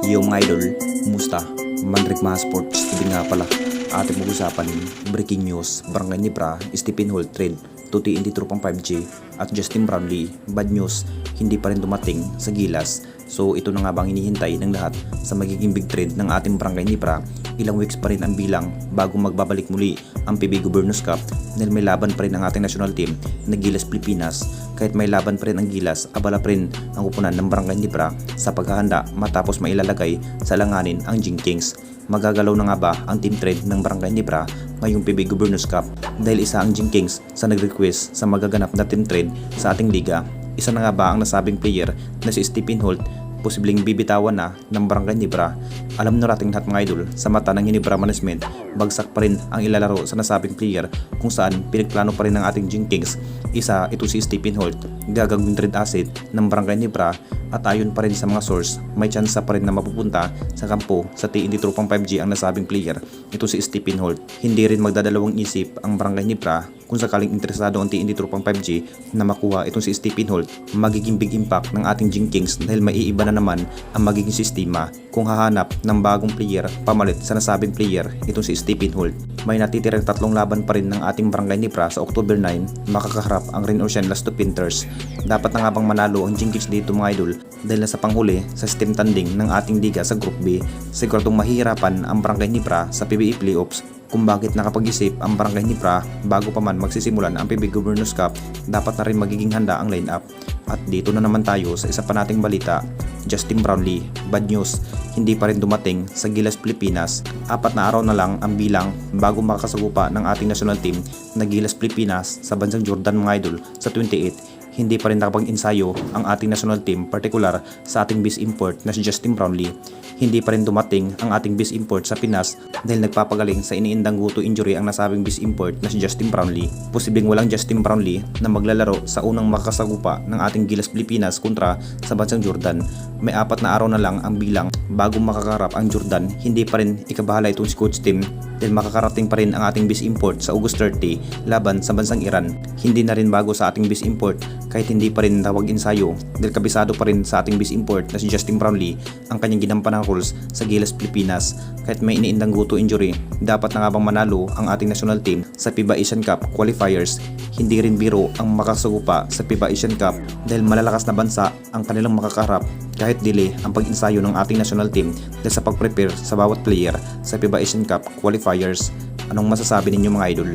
Yo mga idol, kumusta? Manrik mga sports, hindi nga pala. Ating mag-usapan, breaking news, Barangay Nibra, Stephen Holt trade, tuti hindi tropang 5G, at Justin Brownlee, bad news, hindi pa rin dumating sa Gilas. So ito na nga bang hinihintay ng lahat sa magiging big trade ng ating Barangay Nibra? Ilang weeks pa rin ang bilang bago magbabalik muli ang PB Governors Cup dahil may laban pa rin ang ating national team na Gilas Pilipinas. Kahit may laban pa rin ang Gilas, abala pa rin ang kupunan ng Barangay Nibra sa paghahanda matapos mailalagay sa langanin ang Jing Kings. Magagalaw na nga ba ang team trade ng Barangay Nibra ngayong PB Governors Cup dahil isa ang Jing Kings sa nag-request sa magaganap na team trade sa ating liga. Isa na nga ba ang nasabing player na si Stephen Holt posibleng bibitawan na ng Barangay Nibra? Alam na nating lahat mga idol, sa mata ng Nibra management, bagsak pa rin ang ilalaro sa nasabing player kung saan pinagplano pa rin ng ating Jing Kings. Isa ito si Stephen Holt, gagawing trade asset ng Barangay Nibra at ayon pa rin sa mga source, may tsansa pa rin na mapupunta sa kampo sa TNT Tropang 5G ang nasabing player. Ito si Stephen Holt. Hindi rin magdadalawang isip ang Barangay Nibra kung sakaling interesado ang TNT Tropang 5G na makuha itong si Stephen Holt. Magiging big impact ng ating Jing Kings dahil maiiba na naman ang magiging sistema kung hahanap ng bagong player pamalit sa nasabing player itong si Stephen Holt. May natitirang tatlong laban pa rin ng ating Barangay Nibra sa October 9, makakaharap ang Ren Ocean Las Two Panthers. Dapat na nga bang manalo ang Jing Kings dito mga idol dahil nasa panghuli sa steam tanding ng ating liga sa Group B. Siguradong mahihirapan ang Barangay Nibra sa PBA Playoffs. Kung bakit nakapag-isip ang Barangay Nibra bago pa man magsisimulan ang PB Governors Cup, dapat na rin magiging handa ang lineup. At dito na naman tayo sa isa pa nating balita, Justin Brownlee, bad news, hindi pa rin dumating sa Gilas Pilipinas. 4 na araw na lang ang bilang bago makasagupa ng ating national team na Gilas Pilipinas sa bansang Jordan mga idol sa 28. Hindi pa rin nakapag-ensayo ang ating national team, partikular sa ating base import na si Justin Brownlee. Hindi pa rin dumating ang ating base import sa Pinas dahil nagpapagaling sa iniindang guto injury ang nasabing base import na si Justin Brownlee. Posibleng walang Justin Brownlee na maglalaro sa unang makasagupa ng ating Gilas Pilipinas kontra sa bansang Jordan. May 4 na araw na lang ang bilang bago makakarap ang Jordan. Hindi pa rin ikabahala itong si coach team dahil makakarating pa rin ang ating base import sa August 30 laban sa bansang Iran. Hindi na rin bago sa ating base import kahit hindi pa rin tawag-ensayo dahil kabisado pa rin sa ating base import na si Justin Brownlee ang kanyang ginampanang roles sa Gilas Pilipinas. Kahit may iniindang guto injury, dapat na nga bang manalo ang ating national team sa FIBA Asian Cup qualifiers. Hindi rin biro ang makasagupa sa FIBA Asian Cup dahil malalakas na bansa ang kanilang makakaharap kahit delay ang pag-ensayo ng ating national team dahil sa pag-prepare sa bawat player sa FIBA Asian Cup qualifiers. Anong masasabi ninyo mga idol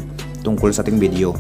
tungkol sa ating video?